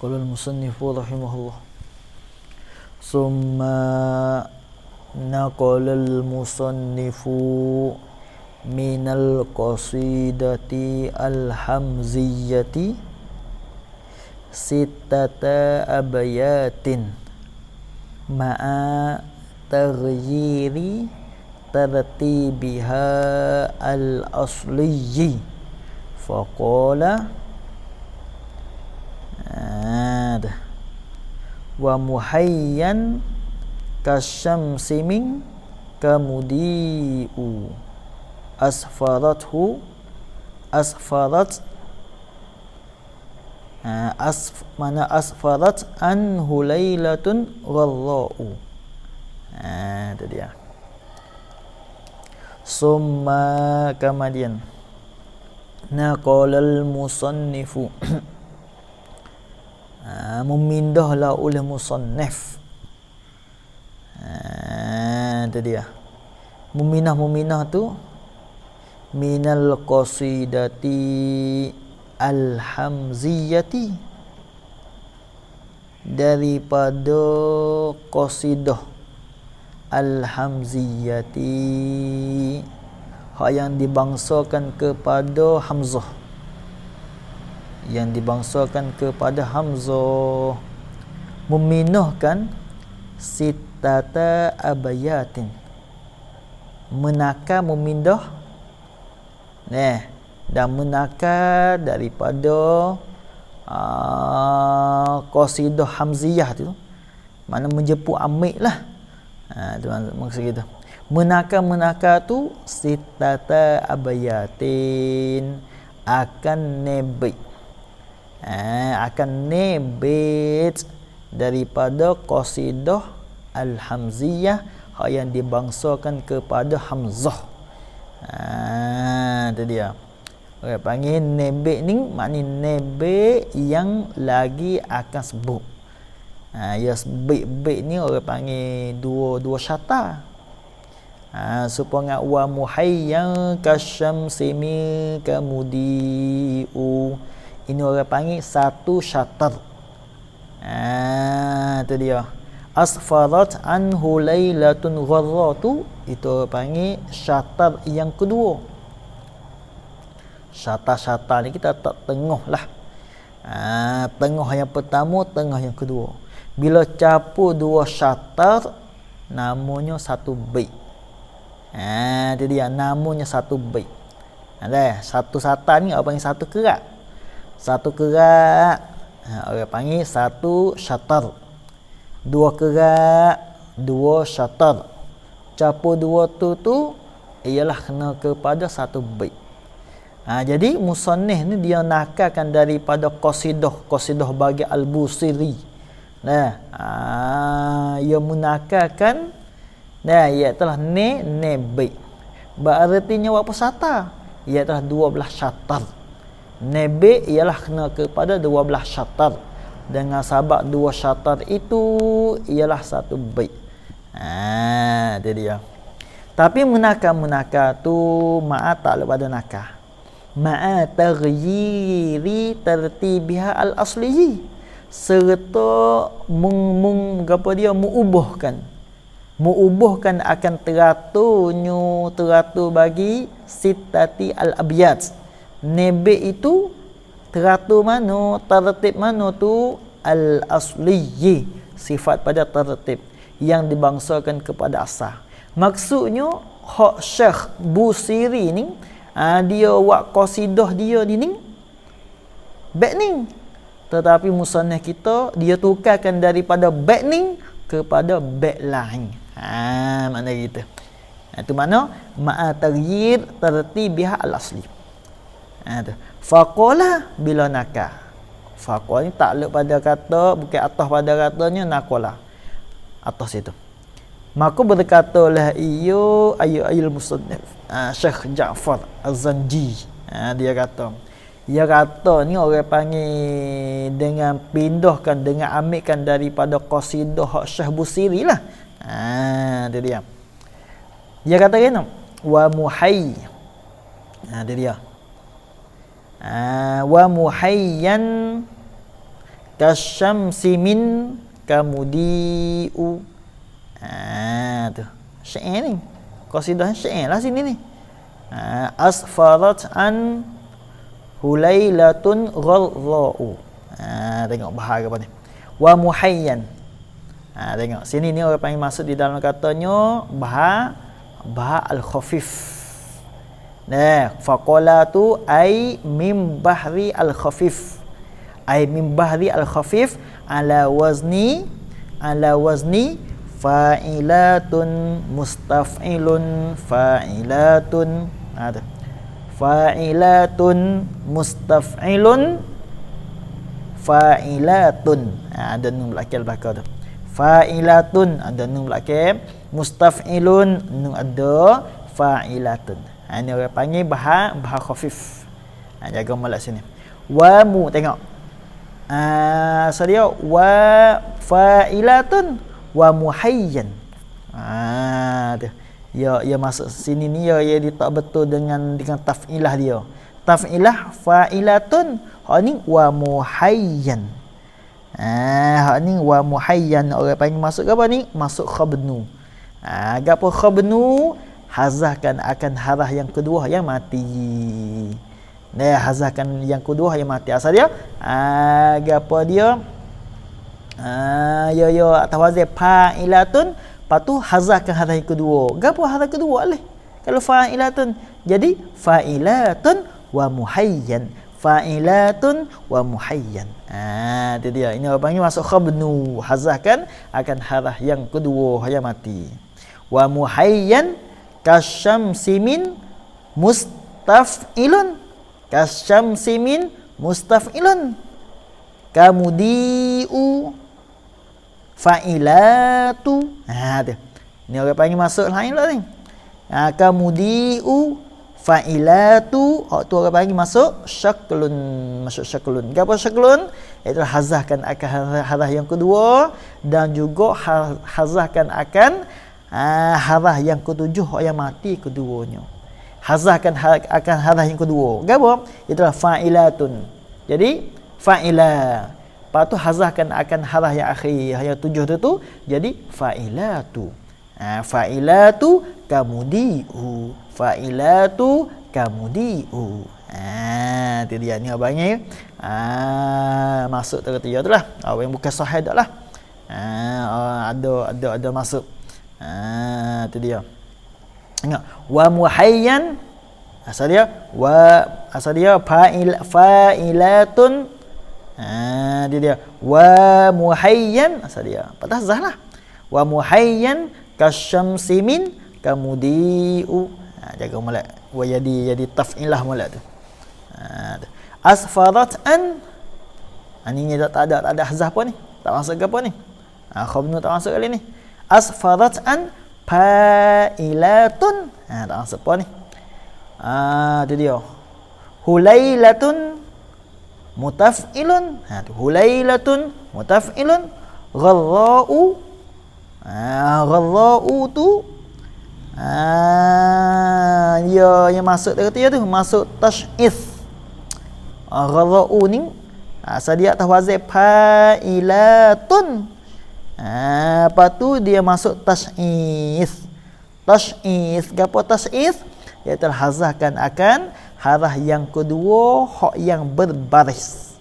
Qala al-musannifu rahimahullah. Summa naqala al-musannifu minal qasidati al-hamziyati sittata abayatin ma'a taghyiri tartibiha al-asliyi faqala wa muhayyan kasyamsi min kamudi'u asfarat anhu lailatun gharra'u. Itu dia. Summa kemudian naqalal musannifu memindahlah oleh musannif. Itu dia. Meminah tu minal qasidati al-hamziyati, daripada qasidah al-hamziyati hak yang dibangsakan kepada hamzah, meminahkan sittata abayatin, menakar memindah dan menakar daripada qasidah hamziyah tu, mana menjemput amik lah. Itu maksud kita. Menakar tu sittata abayatin, akan nebit daripada qasidah al-hamziyah yang dibangsakan kepada hamzah. Itu dia. Orang panggil nebit ni, maknanya nebit yang lagi akan sebut. Ya bait ni orang panggil dua syata. Supaya wa muhayyan kasyamsi min kamudi'u, ini orang panggil satu syatar. Itu dia. Asfarat anhu lailatun gharratu, itu orang panggil syatar yang kedua. Syatar-syatar ni kita tak tengah lah. Tengah yang pertama, tengah yang kedua. Bila campur dua syatar, namanya satu bait. Itu dia, namanya satu bait. Satu syatar ni orang panggil satu kerat. Satu kerat orang panggil satu syatar. Dua kerat, dua syatar. Campur dua tu ialah kena kepada satu bait. Jadi musannif ni dia nakalkan daripada qasidah bagi al-Busiri. Ia menakalkan iaitu nebit. Berartinya apa syatar? Iaitu 12 syatar. Nebit ialah kena kepada 12 syatar. Dengan sebab 2 syatar itu ialah satu bait. Itu dia. Tapi menakar tu ma'a tak lepas pada nakar. Ma'a taghyiri tartibiha al-asliyi, serta mengubahkan akan teratur bagi sittati al-abyad. Nebit itu teratur mana, tertib mana tu al-asliyi, sifat pada tertib yang dibangsakan kepada asal. Maksudnya hak Syekh Busiri ni, dia buat qasidah dia ni bait ni, tetapi musannif kita dia tukarkan daripada bait ni kepada bait lain. Makna gitu. Itu mana ma'a taghyir tartibiha al-asli. Tu. Faqala bila nakah. Faqala ni takluk pada kata, bukan atas pada katanya naqala. Atas itu. Maka berkatalah ayul musannif Syekh Ja'far Az-Zanji. Dia kata ni orang panggil dengan pindahkan, dengan ambilkan daripada qasidah Syekh Busiri lah. Itu dia. Dia kata gini, wa muhayy. Itu dia. Wa muhayyan kasyamsi min kamudiu. Tu syair ni, qasidah syair lah sini ni. Asfarat an hulailatun ghadha'u. Tengok bahar apa ni. Wa muhayyan. Tengok sini ni orang panggil masuk di dalam katanya bahar al-khafif. Faqala tu ai mim bahri al-khafif. Ai mim bahri al-khafif ala wazni fa'ilatun mustaf'ilun fa'ilatun. Fa'ilatun mustaf'ilun fa'ilatun. Ada nun belakang tu. Fa'ilatun ada nun belakang, mustaf'ilun nun ada, fa'ilatun. Ini orang panggil bahar khafif. Jaga molek sini. Wa mu tengok. Dia wa fa'ilatun wa muhayyan. Tu. Ya masuk sini ni ya ditak betul dengan taf'ilah dia. Taf'ilah fa'ilatun, hak ni wa muhayyan. Hak ni wa muhayyan orang panggil masuk apa ni? Masuk khabnu. Gapo khabnu? Hazahkan akan harah yang kedua yang mati. Hazahkan yang kedua yang mati. Asal dia gapo dia? Atas wazan fa'ilatun, patu hazahkan harah yang kedua. Gapo harah kedua leh? Kalau fa'ilatun jadi fa'ilatun wa muhayyan. Fa'ilatun wa muhayyan. Itu dia. Ini orang panggil masuk khabnu. Hazahkan akan harah yang kedua yang mati. Wa muhayyan kasyamsi min mustaf'ilun. Kasyamsi min mustaf'ilun. Kamudiu fa'ilatu. Tu. Ini orang panggil masuk lain lah ni. Kamudiu fa'ilatu. Tu orang panggil masuk syaklun. Masuk syaklun. Apa syaklun? Itu hazahkan akan harah yang kedua dan juga hazahkan akan harah yang ketujuh yang mati keduanya. Hazahkan akan harah yang kedua. Apa? Itulah fa'ilatun. Jadi fa'ila. Lepas tu hazahkan akan harah yang akhir yang tujuh tu jadi fa'ilatu. Fa'ilatu kamudiu. Fa'ilatu kamudiu. Itu dia ni abangnya. Masuk terketiga tu lah. Yang bukan sahih dak lah. Ada masuk. Itu dia. Ingat wa muhayyan asal dia fa'ilatun. Dia dia wa muhayyan asal dia patah zahlah. Wa muhayyan kasyamsi min kamudiu. Jaga molek wa jadi taf'ilah molek tu. Asfarat an. Ini tak ada hazah apa ni? Tak masuk ke apa ni? Khabnu tak masuk kali ni. Asfarat an fa'ilatun. Tak masuk apa ni? Itu dia. Hulailatun mutaf'ilun. Hulailatun mutaf'ilun. Ghadha'u. Ghadha'u tu yang masuk ketiga tu masuk tash'ith. Ghadha'u ni asal dia atas wazan fa'ilatun. Lepas tu dia masuk tash'ith. Tash'ith. Apa tash'ith? Iaitu hazahkan akan harah yang kedua hak yang berbaris.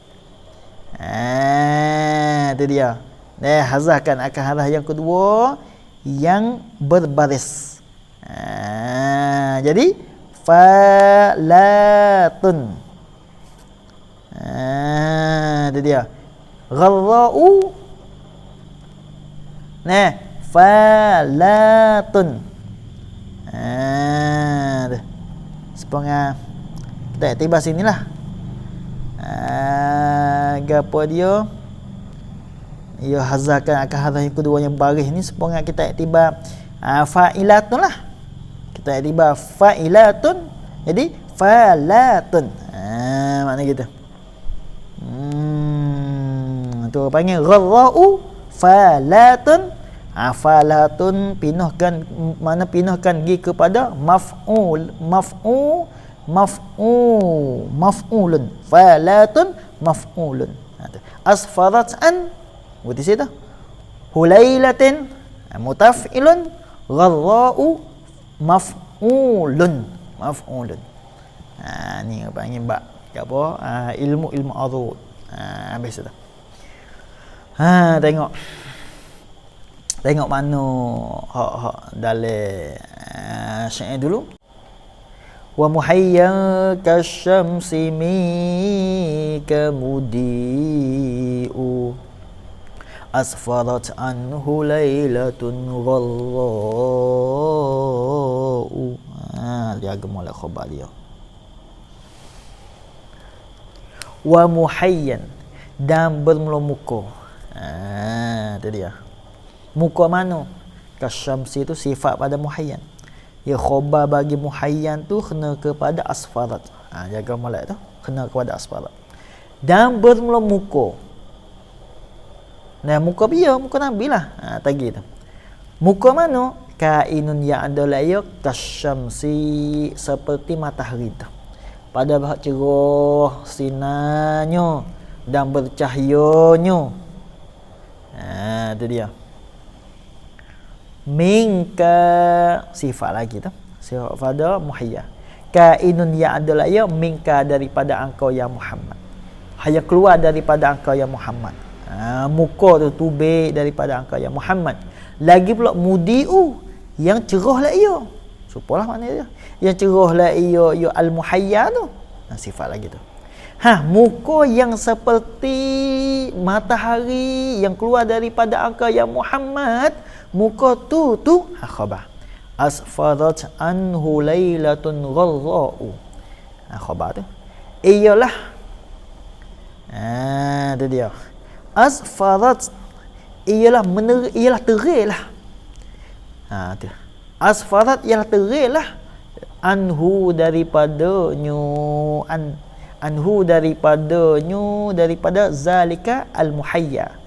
Itu dia. Hazahkan akan harah yang kedua yang berbaris. Jadi falatun. Itu dia. Ghadha'u. Falatun. Sepengah kita tiba sinilah. Gapo dia? Ya hazahkan akan harah yang kedua yang baris ni sepengah kita tiba fa'ilatun lah. Kita tiba fa'ilatun. Jadi falatun. Makna gitu. Tu panggil ghadha'u falatun. Falatun pinahkan, mana pinahkan gi kepada maf'ulun. Falatun maf'ulun. Asfarat an, berarti situ. Hulailatin mutaf'ilun, gharra'u maf'ulun. Maf'ulun. Ni apa panggil bab. Apa? Ilmu arud. Habis dah. Tengok. Tengok mana hak dalam syair dulu. Wa muhayyan kasyamsi mika mudi'u asfarat anhu lailatun gharra'u. Dia gemolak khabar dia. Wa muhayyan, dan bermula muka. Itu dia. Muka mana? Kasyamsi itu sifat pada muhayyan. Ya, khabar bagi muhayyan tu kena kepada asfarat. Jaga molek tu kena kepada asfarat. Dan bermula muka. Nah, muka dia, muka Nabi lah. Tadi tu. Muka mana? Kainun yang ada layak kasyamsi, seperti matahari tu. Pada bahak cerah sinarnya dan bercahayanya. Itu dia. Minka, sifat lagi tu, sifat pada muhayya. Kainun yang ada layak minka, daripada engkau ya Muhammad. Hanya keluar daripada engkau ya Muhammad. Muka tu tubik daripada engkau ya Muhammad. Lagi pula mudi'u, yang cerah lah ia. Supalah makna dia. Yang cerah lah ia, ya al-muhayya tu. Sifat lagi tu. Muka yang seperti matahari yang keluar daripada engkau ya Muhammad. Muka tu khabar. Asfarat anhu lailatun gharra'u. Khabar tu. Iyalah. Itu dia. Asfarat, ialah teranglah. Tu. Asfarat ialah teranglah. Anhu daripadanya, anhu daripada zalika al-muhayya.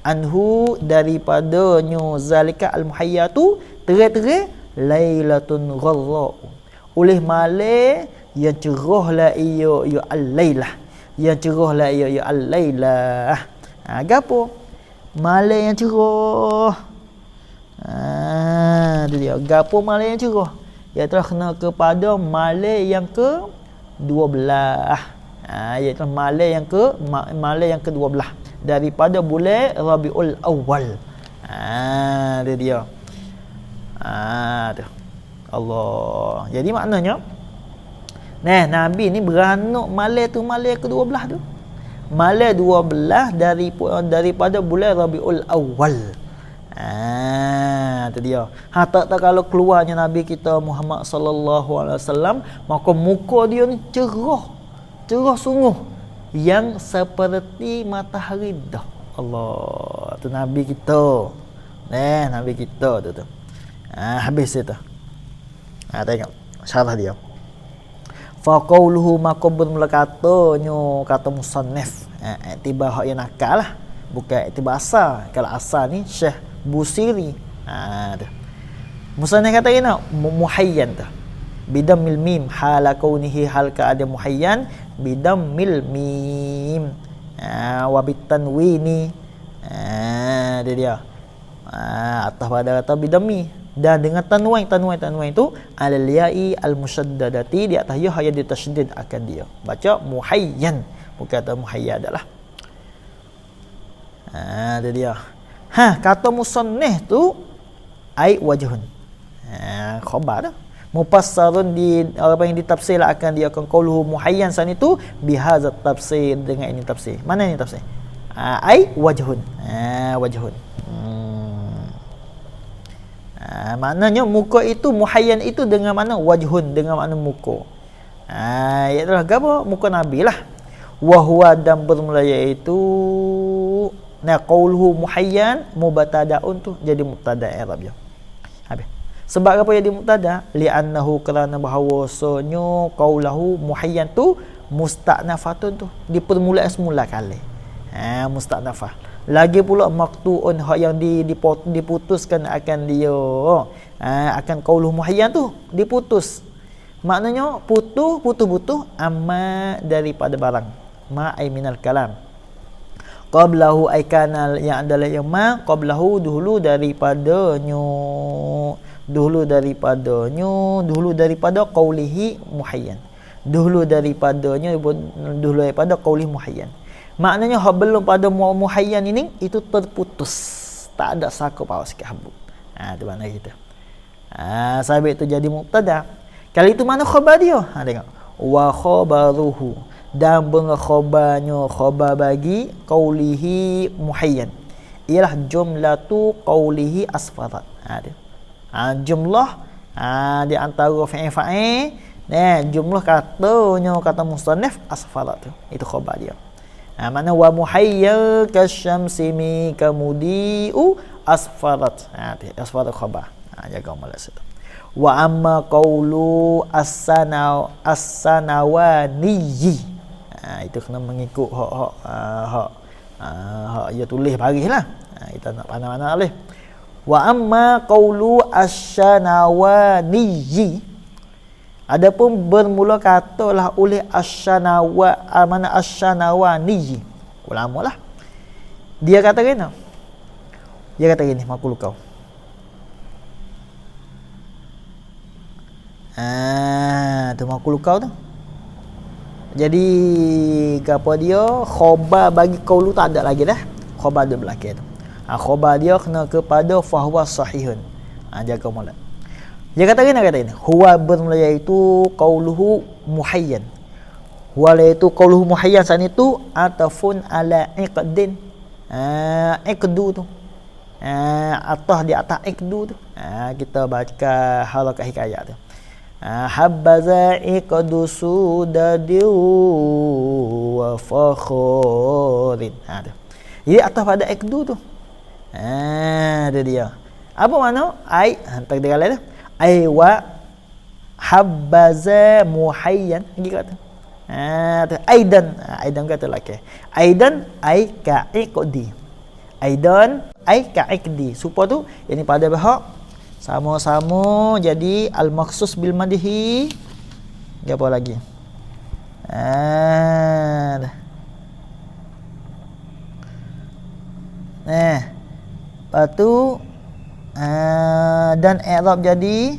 Anhu daripadanya zalika al-muhayya tu terang-terang lailatun gharra'u. Oleh malam yang cerahlah ia ya al-lailah. Yang cerahlah ia ya al-lailah. Gapo? Malam yang cerah. Itu dia. Gapo malam yang cerah? Iaitu kena kepada malam yang ke-12. Iaitu malam yang ke-12 daripada bulan Rabiul Awal. Itu dia. Tu. Allah. Jadi maknanya, Nabi ni beranak malam tu, malam ke-12 tu. Malam 12 daripada bulan Rabiul Awal. Itu dia. Tak kalau keluarnya Nabi kita Muhammad sallallahu alaihi wasallam, maka muka dia ni cerah. Cerah sungguh, yang seperti matahari dah. Allah, tu Nabi kita. Nabi kita tu. Habis itu. Tengok syarah dia. Fa qauluhu, maka bermula katanya, kata musannif. Iktibar hak yang nakal lah, bukan iktibar asal. Kalau asal ni Syekh Busiri. Musannif kata ini muhayyan tu. Bidammil mim, hala kaunihi, hal keadaan muhayyan bidammil mim. Wa bitanwini. Dia. Atas pada kata bidammi, dan dengan tanwin itu alal ya'i al musyaddadati, di atas ya yang ditasydid akan dia. Baca muhayyan, bukan kata muhayyad adalah. Itu dia. Kata musannif tu ai wajhun. Khabar dah. Mufassarun, di apa yang ditafsir akan dia akan qauluhu muhayyan san itu bihadzat tafsir, dengan ini tafsir. Mana ini tafsir? Ai wajhun. Wajhun. Maknanya muka itu muhayyan itu dengan mana? Wajhun, dengan makna muka. Iaitu apa? Muka Nabi lah. Wa huwa, dan bermula iaitu qauluhu muhayyan mubtada'un tu jadi mubtada' i'rab dia. Habis. Sebab apa jadi mubtada'? Li'annahu, kerana bahawasanya qaulahu muhayyan tu musta'nafatun tu, di permulaan semula kali. Musta'nafah. Lagi pula maqtu'un, hak yang diputuskan akan dia, akan qauluhu muhayyan tu diputus. Maknanya putus amma daripada barang. Ma ay minal kalam. Qablahu ay kana yang adalah yang ma qablahu dahulu daripadanya. Dahulu daripada qaulihi muhayyan. Dahulu daripada qaulih muhayyan. Maknanya hak belum pada muhayyan ini itu terputus. Tak ada saka paus sikit habuk. Tu makna kita. Sabit itu jadi mubtada. Kali itu mana khabar dia? Tengok. Wa khabaruhu dan khabarnya khabar bagi qaulihi muhayyan ialah jumlatu qaulihi asfarat. Jumlah di antara fa'il jumlah katanya kata musannaf asfarat itu khabar dia. Makna wa muhayya kasyamsi mi kamudiu asfarat. Asfarat khabar. Jaga malas itu. Wa amma qawlu as-sanawani. Itu kena mengikut hak dia tulis barislah. Kita nak pandai-pandai boleh. Wa amma qawlu as-sanawani. Adapun bermula katalah oleh mana as-sanawani. Ulama lah. Dia kata gini. Makul kau. Tu makul kau tu. Jadi apa dia khabar bagi qaulu tak ada lagi dah. Khabar dia belakang tu. Khabar dia kena kepada fahuwa sahihun. Jaga molek. Dia kata gini. Huwa bermula iaitu qauluhu muhayyan. Huwa iaitu qauluhu muhayyan saat itu atafun ala iqdin. Iqdu tu. Atah di atas iqdu tu. Kita baca harakat hikayat tu. Habbaza iqdu sudadiu wa fakhurin. Jadi atas pada iqdu tu. Itu dia. Apa makna? Ai hantar dia lain dah. Ai wa habbaza muhayyan lagi kata. Aidan kata laki. Aidan ai ka iqdi. Aidan ai ka iqdi. Supaya tu ini pada bahak sama-sama jadi al-makhsus bil madhi. Apa lagi? Lepas tu dan i'rab jadi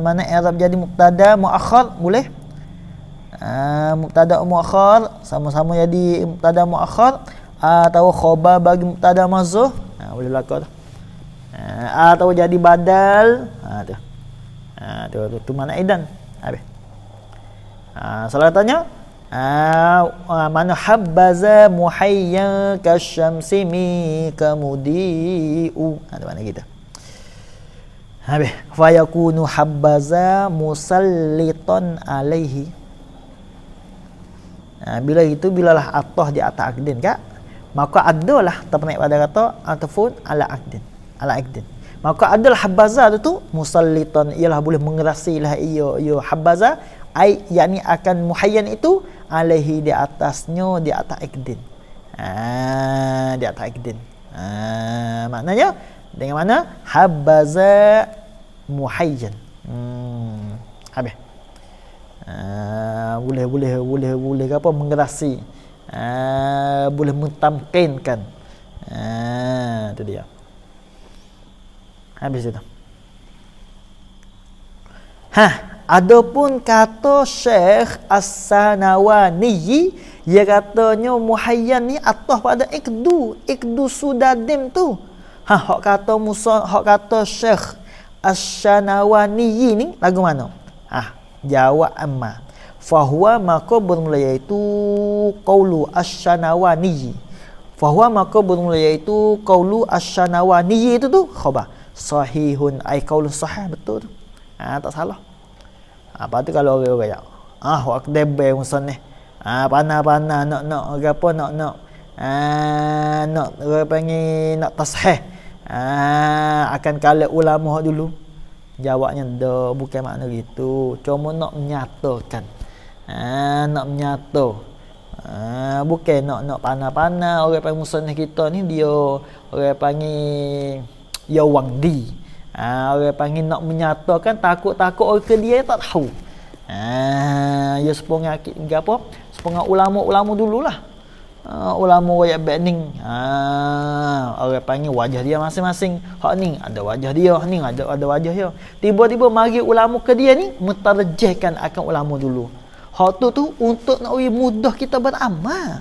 mana i'rab jadi mubtada muakhar boleh? Mubtada muakhar sama-sama jadi mubtada muakhar atau khabar bagi mubtada mahzuf. Boleh berlaku tu. Atau jadi badal. Tu mana aidan. Habis. Salah tanya. Mana habbaza muhayyan kasyamsi mi kamudiu. Tu mana kita. Habis. Fa yakunu habbaza musallitan alaihi. Bilalah atah di atas akdin kak. Maka adalah terpenaik pada kata ataupun ala akdin. Maka adalah habbaza tu musallitan ialah boleh mengerasilah ia habbaza ai yakni akan muhayyan itu alaihi di atasnya di atas akdin. Di atas akdin. Maknanya dengan mana habbaza muhayyan. Habis. Boleh apa mengerasi. Boleh mentamkinkan. Itu dia. Habis itu. Adapun kata Syekh As-Sanawani, dia katanya muhayyan ni atas pada ikdu sudadim tu. Hak kata Syekh As-Sanawani ni lagu mana? Jawab amma. Fahuwa maka bermula iaitu qaulu asy-Sanawani. Fahuwa maka bermula iaitu qaulu asy-Sanawani itu tu khabar. Sahihun ai qaulun sahih betul tu. Tak salah. Apa tu kalau orang-orang wak debe musannif. Pana-pana nak apa nak orang panggil nak tashih. Akan kala ulama dulu. Jawabnya dah bukan makna gitu. Cuma nak menyatakan. Nak menyata. Bukan nak pana-pana orang panggil musannif kita ni dia orang panggil ya wangdi. Orang panggil nak menyatakan takut-takut orang ke dia tak tahu. Ya sepong apa? Pengat ulama-ulama dululah. Ulama wayak bening. Orang panggil wajah dia masing-masing. Hak ni ada wajah dia, ni ada wajah dia. Tiba-tiba mari ulama ke dia ni mentarjihkan akan ulama dulu. Hak tu untuk nak mudah kita beramal.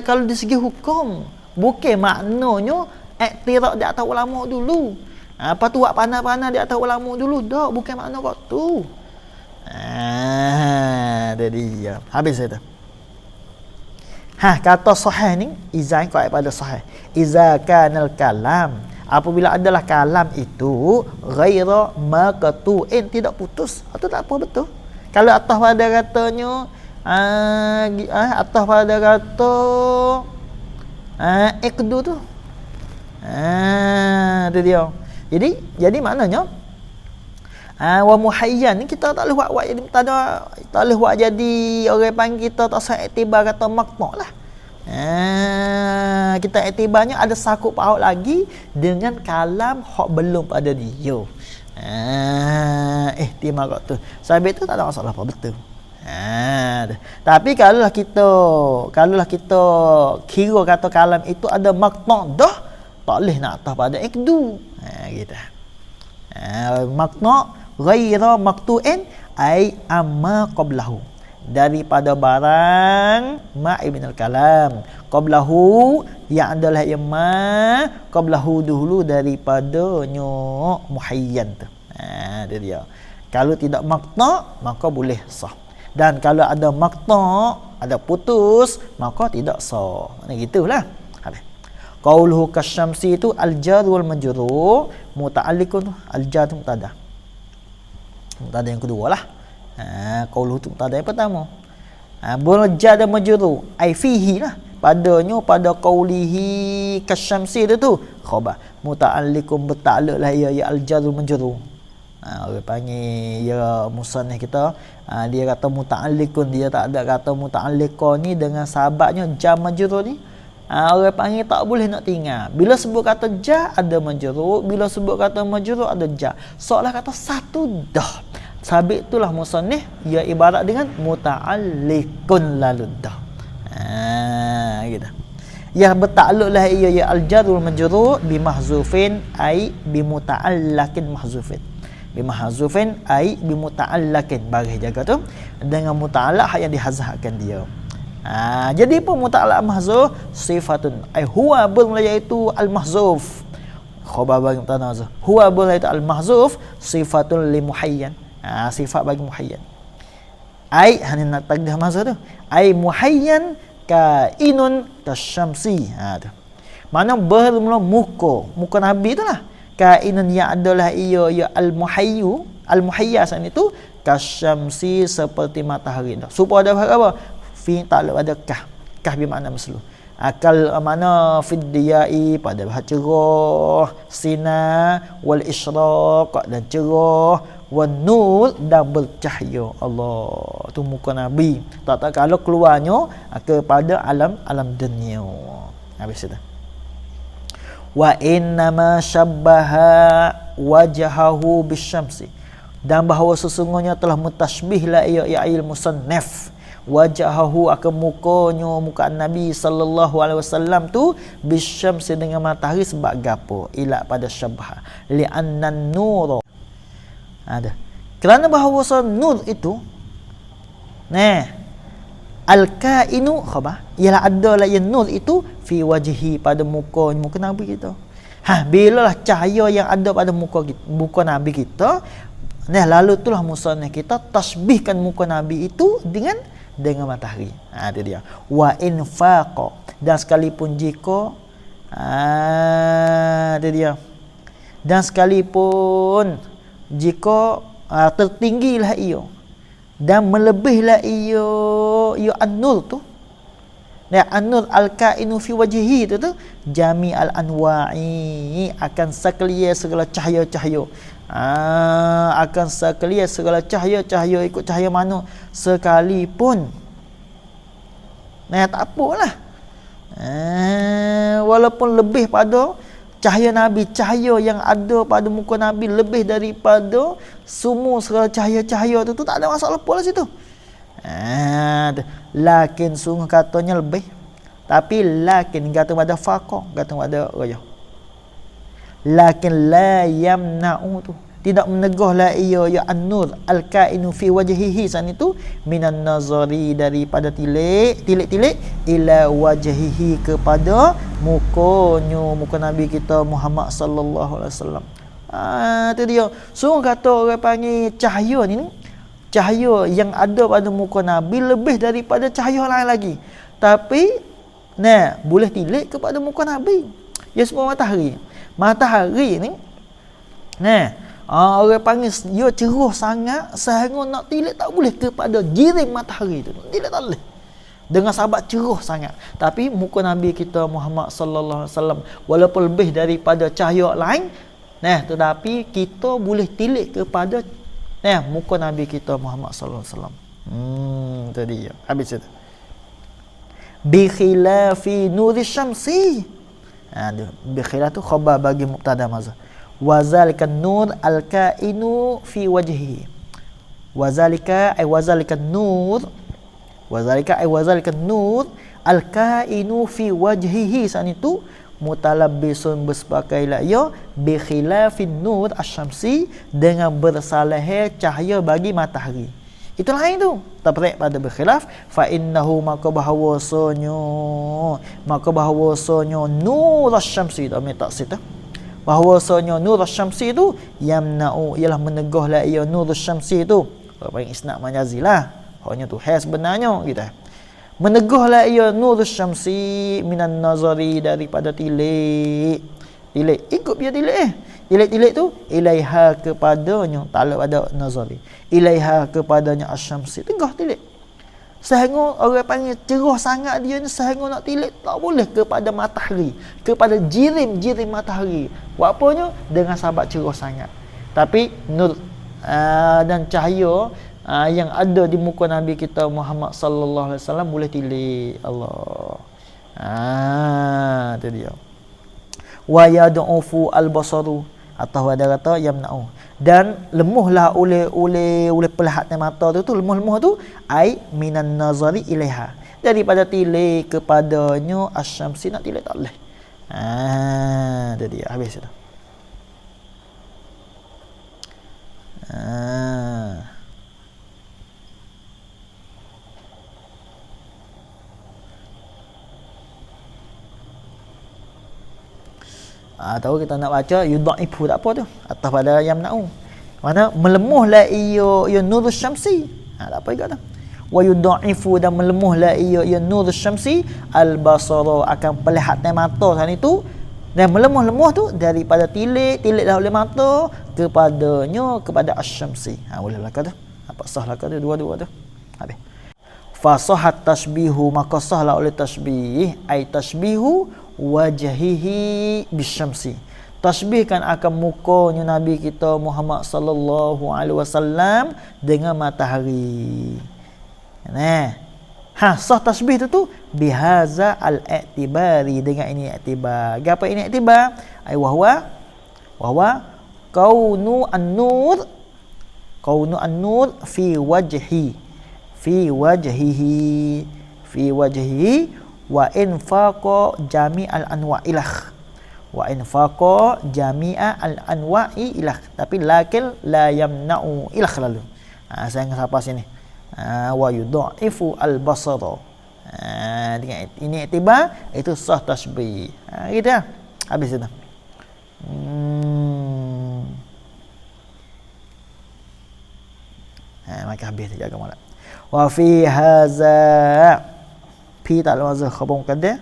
Kalau di segi hukum, bukan maknanya iktiraf di atas ulama dulu. Apa tu buat pandai-pandai di atas ulama dulu. Dak, bukan makna kau tu. Jadi ya. Habis itu. Kata sahih ni izan kau pada sahih. Iza kanal kalam, apabila adalah kalam itu ghaira maqtu'in, tidak putus. Atau tak apa betul. Kalau atas pada katanya atas pada kata iqdu tu. Itu dia. Jadi maknanya wa muhayyan ni kita tak boleh buat jadi tak boleh buat jadi orang panggil kita tak sah iktibar kata maqtu' lah. Kita iktibarnya ada sakut paut lagi dengan kalam hak belum pada dia. Ihtimal kat tu. Sebab tu tak ada masalah apa betul. Tapi kalaulah kita kira kata kalam itu ada maqtu' dah, tak boleh nak atas pada iqdu. Gitu. Maqtu' ghaira maqtu'in ai amma qablahu, daripada barang ma ibnul kalam qablahu, yang adalah ma qablahu dulu daripadanya muhayyan tu. Dia dia. Kalau tidak maqtu' maka boleh sah, dan kalau ada maqtu' ada putus maka tidak sah. Mana gitulah. Habis. Qauluhu kasyamsi itu al-jar wal majrur muta'alliqun, al-jar tu mubtada. Mubtada yang kedua lah. Qauluhu tu mubtada yang pertama. Jar dan majrur ai fihi lah, padanya pada qaulihi kasyamsi itu khabar muta'alliqun, bertakluk lah ya al-jar wal majrur. Orang panggil ya musannif kita dia kata muta'alliqun, dia tak ada kata muta'alliqan ni dengan sahabatnya jar majrur ni. Orang panggil tak boleh nak tinggal. Bila sebut kata jar ada majrur, bila sebut kata majrur ada jar. Seolah kata satu dah. Sabit itulah musannif ia ibarat dengan muta'alliqun lalu dah. Gitu. Yang bertakluklah ia ya al-jar wal majrur bi mahzufin ai bi muta'allaqin mahzufin. Bi mahzufin ai bi muta'allaqin, baris jaga tu dengan muta'allaq yang dihazafkan dia. Jadi pun muta'allaq mahzuf sifatun ai huwa bil, iaitu al-mahzuf khabar bagi mubtada. Huwa bil itu al-mahzuf sifatun li muhayyan, sifat bagi muhayyan. Ai hanya nak takdir mahzuf tu, ai muhayyan kainun kasyamsi. Tu mana bermula muka nabi tu lah, kainun yang adalah ia al-muhayya san itu kasyamsi, seperti matahari tu. Supaya ada apa? Fi takluk ada kah bermakna maslu. Akal mana fiddiyai pada bahasa cerah, sina wal isyraq dan cerah, wan nur dan bercahaya. Allah tu muka nabi. Tak kalau keluarnya kepada alam dunia. Habis itu. Wa innama syabbaha wajhahu bisyamsi, dan bahawa sesungguhnya telah mentasbihlah ia ilmu musannaf wajahahu akan muka Nabi sallallahu alaihi wasallam tu bisyamsi dengan matahari. Sebab gapo? Ila pada syabha li'anna nur ada, kerana bahawa nur itu al-kainu khabar ialah adalah yang nur itu fi wajhi pada muka Nabi kita. Bila lah cahaya yang ada pada muka Nabi kita, lalu itulah musannaf kita tasbihkan muka Nabi itu dengan matahari. Itu dia. Wa infaqa, dan sekalipun jika itu dia. Dan sekalipun jika tertinggilah ia dan melebihlah ia an-nur tu. An-nur al-kainu fi wajhihi tu jami al-anwa'i, akan sekalian segala cahaya-cahaya. Akan sekalian segala cahaya-cahaya, ikut cahaya mana sekalipun. Tak apalah. Walaupun lebih pada cahaya Nabi, cahaya yang ada pada muka Nabi lebih daripada semua segala cahaya-cahaya tu tak ada masalah apa lah situ. Lakin sungguh katanya lebih. Tapi lakin kata pada faqah, kata pada rayah. Lakin la yamna'u tu tidak menegahlah ia ya an-nur al-kainu fi wajhihi san itu minan nazari daripada tilik-tilik ila wajhihi kepada muka Nabi kita Muhammad sallallahu alaihi wasallam. Tu dia. Sungguh kata orang panggil cahaya ni, cahaya yang ada pada muka Nabi lebih daripada cahaya lain lagi. Tapi boleh tilik kepada muka Nabi. Ya semua matahari. Matahari ni orang panggil dia cerah sangat sehingga nak tilik tak boleh kepada jirim matahari tu. Tilik tak boleh. Dengan sahabat cerah sangat. Tapi muka Nabi kita Muhammad sallallahu alaihi wasallam walaupun lebih daripada cahaya lain, tetapi kita boleh tilik kepada muka Nabi kita Muhammad sallallahu alaihi wasallam. Tadi ya. Habis itu. Bi khilafi nuri syamsi. Bi khilaf tu khabar bagi mubtada mazhar. Wazalika nur al-kainu fi wajhihi. Wazalika nur al-kainu fi wajhihi san itu mutalabbisun berpakailah ia bi khilafin nur asy-syamsi dengan bersalah cahaya bagi matahari. Itu lain tu. Terperik pada berkhilaf fa innahu maka bahawasanya nur asy-syamsi tak minta sita. Bahawasanya nur asy-syamsi itu yamna'u ialah menegahlah ia nur asy-syamsi itu. Orang panggil isnad majazi lah. Hanya tu sebenarnya kita. Menegahlah ia nur asy-syamsi minan nazari daripada tilik. Ikut dia tilik Tilik-tilik tu ilaiha kepadanya, tak ada nazari. Ilaiha kepadanya asy-syamsi. Tegah tilik. Sehingga orang panggil cerah sangat dia ni sehingga nak tilik tak boleh kepada matahari, kepada jirim matahari. Buat apanya? Dengan sahabat cerah sangat. Tapi nur dan cahaya yang ada di muka Nabi kita Muhammad sallallahu alaihi wasallam boleh tilik. Allah. Itu dia. Wa yad'ufu al-basaru atau ada kata yamna'u dan lemahlah oleh pelihatan mata tu lemah tu ai minan nazari ilaiha daripada tilik kepadanya asy-syamsi nak tilik tak boleh. Jadi habis itu. Tahu kita nak baca yudha'ifu tak apa tu atas pada yamna'u. Mana melemahlah ia nurus syamsi. Tak apa juga tu. Wa yudha'ifu dan melemahlah ia nurus syamsi al-basara akan pelihatan mata sana itu dan melemah tu daripada tilik dah oleh mata kepada asy-syamsi. Bolehlah kata. Apa sahlah kata dua-dua tu. Habis. Fasahat tashbihu maka sahlah oleh tashbih ai tashbihu wajhihi bisyamsi. Tasbihkan akan mukanya Nabi kita Muhammad sallallahu alaihi wasallam dengan matahari. Sah tasbih tu bihaza al-i'tibari dengan ini i'tibar. Apa ini i'tibar? Ai wahwa kaunu an-nur fi wajhihi wa infaqa jami'al anwa'i ilah tapi lakin la yamna'u ilah lalu. Saya ingat apa sini wa yudha'ifu al-basara. Dengan ini iktibar itu sah tasbih. Gitu ya. Habis itu. Maka habis jaga molek. Wa fi hadza fi ta'al khabar muqaddar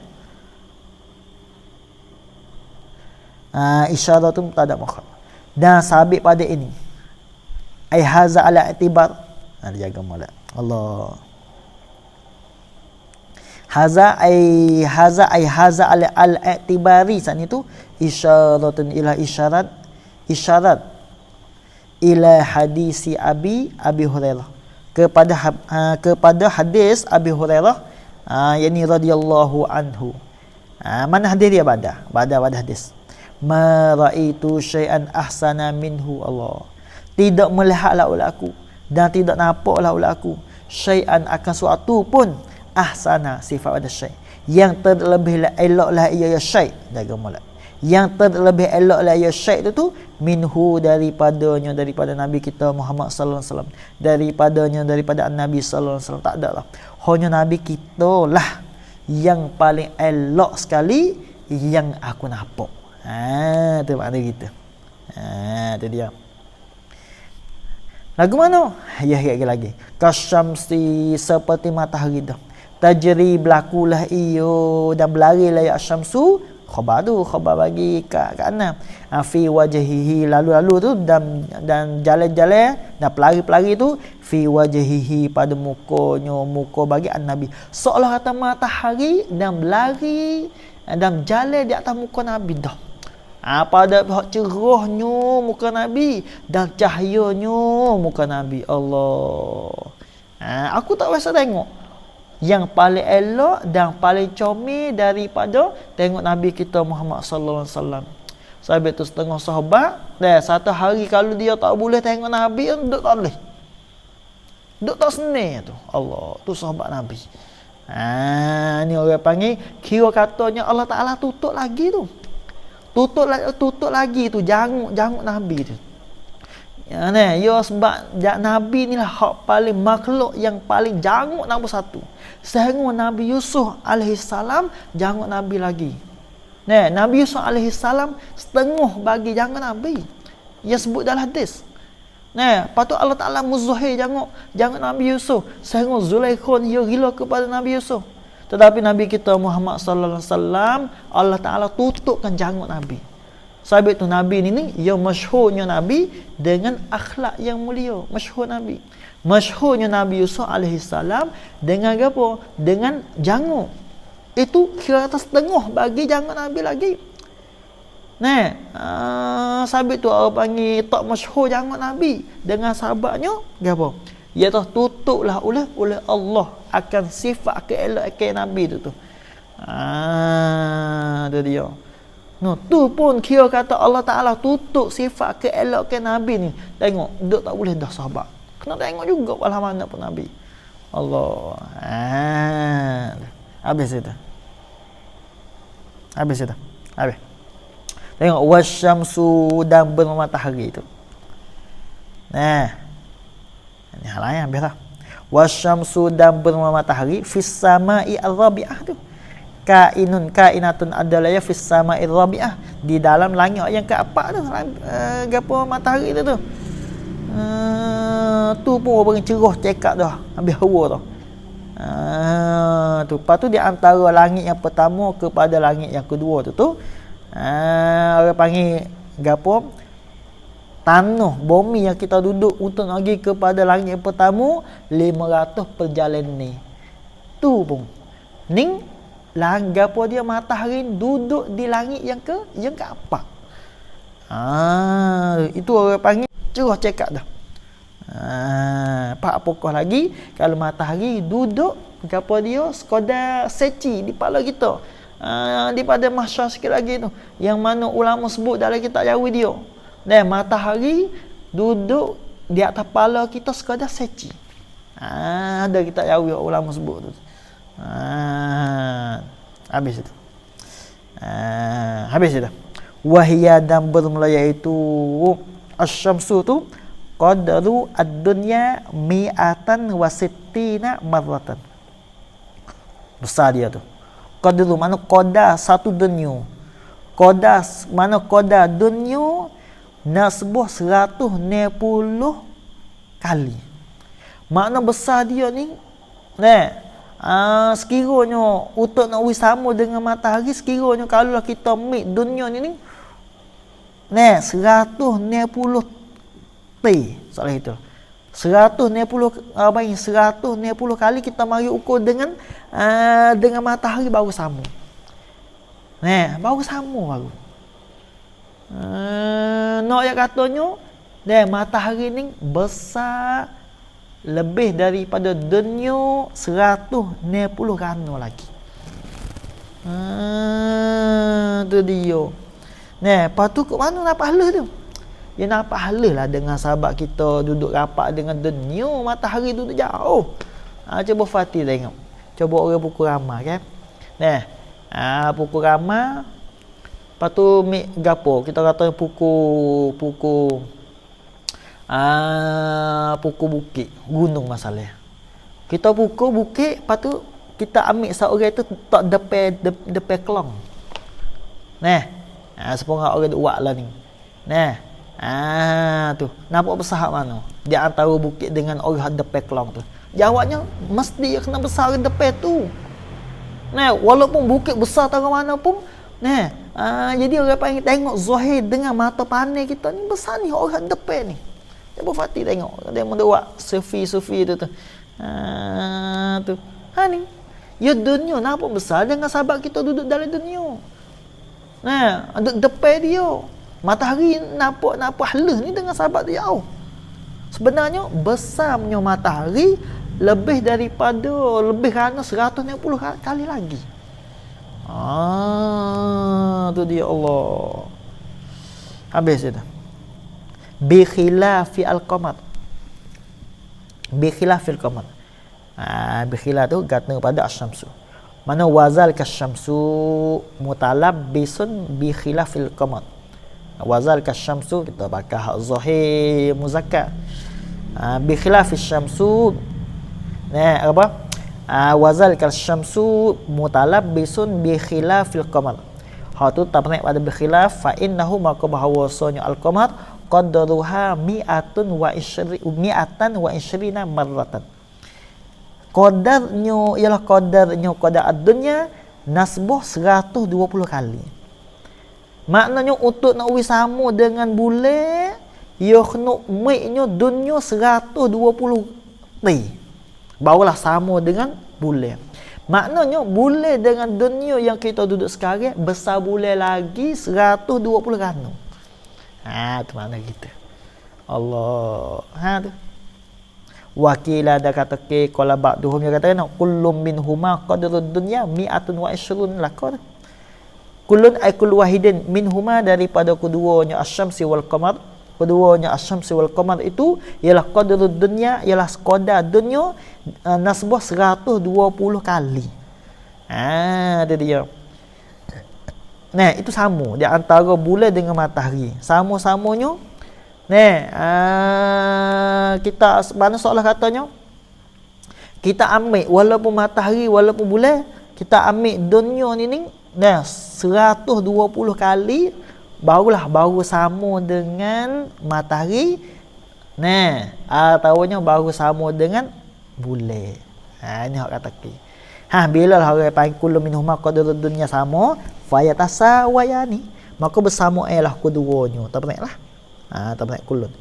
isyaratun tak ada mukhab dan sabit pada ini ai haza ala i'tibar. Jaga molek Allah. Haza ala al-i'tibari san itu isyaratun ila isyarat ila hadisi Abi Hurairah kepada hadis Abi Hurairah yani radhiyallahu anhu. Mana hadis dia pada hadis ma raaitu syai'an ahsana minhu Allah. Tidak melihatlah oleh aku dan tidak nampaklah oleh aku syai'an akan suatu pun ahsana sifat pada syai' yang terlebih eloklah ia syai' jaga molek yang terlebih eloklah ia syai' itu tu minhu daripada Nabi kita Muhammad sallallahu alaihi wasallam, daripada Nabi sallallahu alaihi wasallam. Tak ada lah, hanya Nabi kita lah yang paling elok sekali yang aku nampak. Tu makna kita. Tu dia. Lagu mana? Ya lagi. Kasyamsi seperti matahari dah. Tajri berlakulah iyo dan berlarilah ya syamsu. Khabar bagi kat ana. Fi wajhihi lalu tu dan jalan-jalan dan pelari-pelari tu fi wajhihi pada muka bagi an-nabi. Seolah kata matahari dan berlari dan jalan di atas muka Nabi dah. Pada pihak cerahnya muka Nabi dan cahayanya muka Nabi. Allah. Aku tak biasa tengok. Yang paling elok dan paling comel daripada tengok Nabi kita Muhammad sallallahu alaihi wasallam. Sahabat tu setengah sahabat, satu hari kalau dia tak boleh tengok Nabi, duduk tak boleh. Duduk tak senang tu. Allah, tu sahabat Nabi. Ni orang panggil kira katanya Allah Taala tutup lagi tu. Tutup lagi tu janguk Nabi tu. Sebab Nabi ni lah hak paling makhluk yang paling janguk nombor satu. Sehingga Nabi Yusuf alaihissalam janguk Nabi lagi. Nabi Yusuf alaihissalam setengah bagi janguk Nabi. Yang sebut dalam hadis. Patut Allah Taala muzahir janguk Nabi Yusuf sehingga Zulaikha dia gila kepada Nabi Yusuf. Tetapi Nabi kita Muhammad sallallahu alaihi wasallam Allah Taala tutupkan janguk Nabi. Sebab itu Nabi ni yang masyhurnya Nabi dengan akhlak yang mulia. Masyhur Nabi. Masyhurnya Nabi Yusuf alaihissalam dengan apa? Dengan janguk. Itu kira atas setengah bagi janguk Nabi lagi. Sebab itu orang panggil tak masyhur janguk Nabi dengan sahabatnya apa? Iaitu tutuplah oleh Allah akan sifat keelok Nabi tu. Itu dia. Tu pun kira kata Allah Ta'ala tutup sifat keelokan Nabi ni. Tengok, duduk tak boleh dah sahabat. Kena tengok juga walau mana pun Nabi. Allah. Habis itu. Tengok, wasyamsu dan bermatahari itu. Ini hal lain habis lah. Wasyamsu dan bermatahari fis sama'i ar-rabi'ah tu. Kainatun adalah ya fis sama'ir rabi'ah, di dalam langit yang keempat tu. Gapo matahari tu. Tu pun orang cerah cekak dah habis hawa tu. Lepas tu di antara langit yang pertama kepada langit yang kedua tu orang panggil gapo? Tanah bumi yang kita duduk untuk pergi kepada langit yang pertama 500 perjalanan ni. Tu pun ning gapo dia matahari duduk di langit yang keempat. Itu orang panggil cerah cekak dah. Pak pokok lagi kalau matahari duduk gapo dia sekadar seci di kepala kita. Di pada mahsyar sikit lagi tu yang mana ulama sebut dalam kitab Jawi dia. Matahari duduk di atas kepala kita sekadar seci. Ada kitab Jawi ulama sebut tu. Habis itu. Habis itu. Wahia dan bermula iaitu asyamsu tu qadaru ad-dunya mi'atan wa sittina marratan. Besar dia tu. Qadaru mana qadar satu dunia. Qadar mana qadar dunia nasbuh 160 kali. Makna besar dia ni. Sekiranya untuk nak sama dengan matahari, sekiranya kalau kita mik dunia ni 160 T soalan itu 160 kali kita mari ukur dengan matahari baru sama. Baru sama baru. Nak yang katanya matahari ni besar lebih daripada dunia 160 rana lagi. Tu dia. Lepas tu kat mana nak pahala tu? Dia nak pahala lah dengan sahabat kita duduk rapat dengan dunia, matahari duduk jauh. Cuba Fatih tengok. Cuba orang pukul ramah kan. Nah, pukul ramah. Lepas tu gapo? Kita kata pukul bukit, gunung masalah. Kita pukul bukit, lepas tu kita ambil seorang itu tak depan kelong. Nah, sepengah orang buat lah ni. Nah, tu. Nampak besar mana? Di antara bukit dengan orang depan kelong tu. Jawabnya mesti kena besar depan tu. Nah, walaupun bukit besar tahu mana pun, nah, jadi orang panggil tengok zahir dengan mata pandai kita ni besar ni orang depan ni. Cuba Fatih tengok dia buat selfie tu. Tu. Ni. Ya dunia nampak besar dengan sahabat kita duduk dalam dunia. Nah, depan dia. Matahari nampak halus ni dengan sahabat dia. Sebenarnya besarnya matahari lebih kerana 160 kali lagi. Tu dia Allah. Habis itu. Bi khilafi al-qamar. Bi khilafil qamar. Bi khilaf tu kata pada asy-syamsu. Mana wazal kasyamsu mutalabbisun bi khilafil qamar. Wazal kasyamsu kita pakai hak zahir muzakkar. Bi khilafis syamsu. Nah, apa? Wazal kasyamsu mutalabbisun bi khilafil qamar. Hak tu tak naik pada bi khilaf fa innahu maka bahawasanya al-qamar qadruha mi'atan wa isyrina marratan. Qadarnya ialah qadar ad-dunya nasbuh 120 kali. Maknanya untuk nak sama dengan bulan, ia kena miknya dunia 120 ti. Barulah sama dengan bulan. Maknanya bulan dengan dunia yang kita duduk sekarang besar bulan lagi 120 kali. Tu makna kita. Allah. Tu. Wakila ada kata ke qala ba'duhum dia kata kullum minhuma qadrud dunya mi'atun wa ishrun lakon. Kullun ay kull wahidin minhuma daripada keduanya asy-syamsi wal qamar. Keduanya asy-syamsi wal qamar itu ialah qadrud dunya, ialah qadar dunya nasbah 120 kali. Itu dia. Nah, itu sama di antara bulan dengan matahari. Sama-samanya. Nah, kita mana soalan katanya? Kita ambil walaupun matahari walaupun bulan, kita ambil dunia ni nah 120 kali baru sama dengan matahari. Nah, tahunya baru sama dengan bulan. Ini hak kata ke. Bila lah orang panggil kullu minhuma qadrud dunya sama, fayatasawayani, maka bersama ialah keduanya. Tak pernah lah. Tak pernah kullun.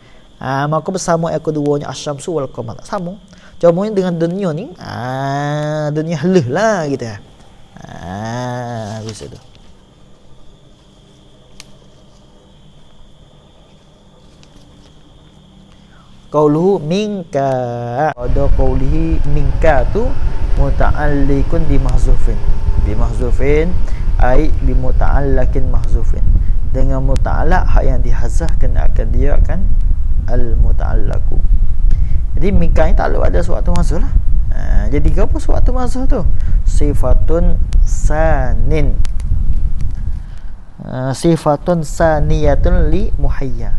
Maka bersama keduanya asy-syamsu wal qamar. Sama. Cuma dengan dunia ni, dunia halus lah gitu. Habis itu. Qauluhu minka. Ada qaulihi minka tu muta'alliqun bi mahzufin. Bi mahzufin ai bi muta'allakin mahzufin. Dengan muta'allaq hak yang dihazafkan akan dia akan al-muta'allaqu. Jadi minka ni tak ada suatu masa lah. Jadi apa suatu masa tu? Sifatun sanin. Sifatun saniyatun li muhayya.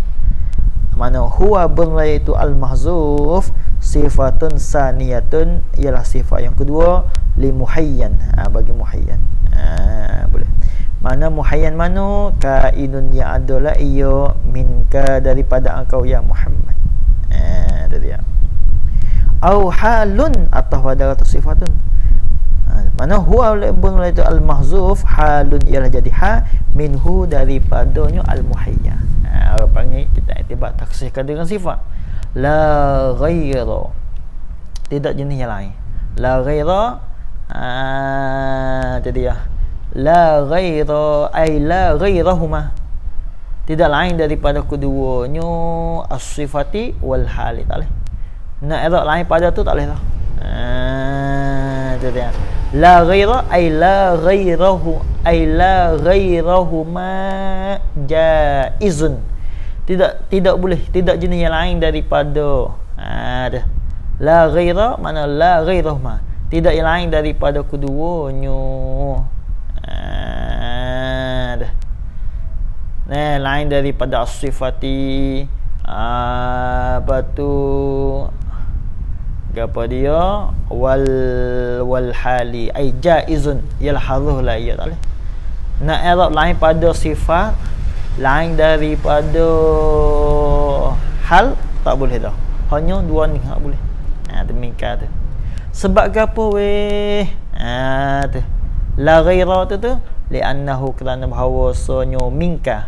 Mana huwa bunra itu al-mahzuf sifatun saniyatun ialah sifat yang kedua li muhayyan. Bagi muhayyan. Boleh. Mana muhayyan mana kainun yang adalah ia minka daripada engkau ya Muhammad. Itu dia. Au halun atau pada kata sifatun. Mana huwa bunra itu al-mahzuf halun ialah jadi ha minhu daripadanya al-muhayya. Orang panggil kita iktibar taksihkan dengan sifat la ghaira, tidak jenis yang lain. La ghaira jadi ya la ghaira ay la ghairahuma, tidak lain daripada keduanya as-sifati wal hali. Tak boleh nak erat lain pada tu, tak boleh lah. Itu dia la ghaira ay la ghairahu ay la ghairahuma jaizun, tidak boleh, tidak jenis yang lain daripada La ghaira mana la ghairahuma, tidak yang lain daripada keduanya. Lain daripada as-sifati, apa tu, apa dia, wal hali ai jaizun yalhadhuh la ya tak boleh. Nak i'rab lain pada sifat, lain daripada hal, tak boleh dah. Hanya dua ni tak boleh. Demikian tu. Sebab apa weh? Tu la ghaira tu li'annahu, kerana bahawasanya minka,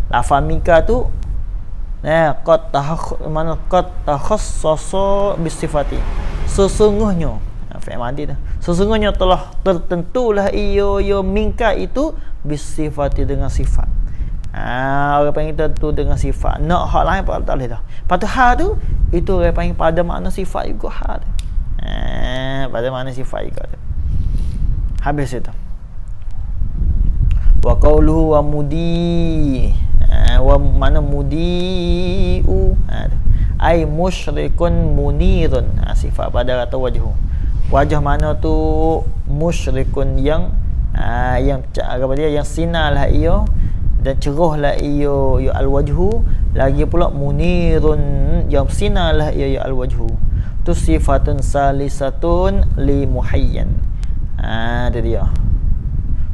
lafaz minka tu qad takhassasa bisifati, sesungguhnya fi'il madi tu, sesungguhnya telah tertentulah ia minka itu bisifati, dengan sifat. Orang panggil tentu dengan sifat. Nak hak lain tak boleh dah. Lepas tu ha tu, itu orang panggil pada makna sifat juga ha tu. Pada makna sifat juga tu. Habis itu. Wa qawluhu wa mudi, wa mana mudi'u, ai musyrikun munirun, sifat pada kata wajhu. Wajah mana tu musyrikun, yang apa dia, yang sinarlah ia dan cerahlah ia al-wajhu, lagi pula munirun, yang sinarlah ia al-wajhu. Tu sifatun salisatun li muhayyan. Itu dia.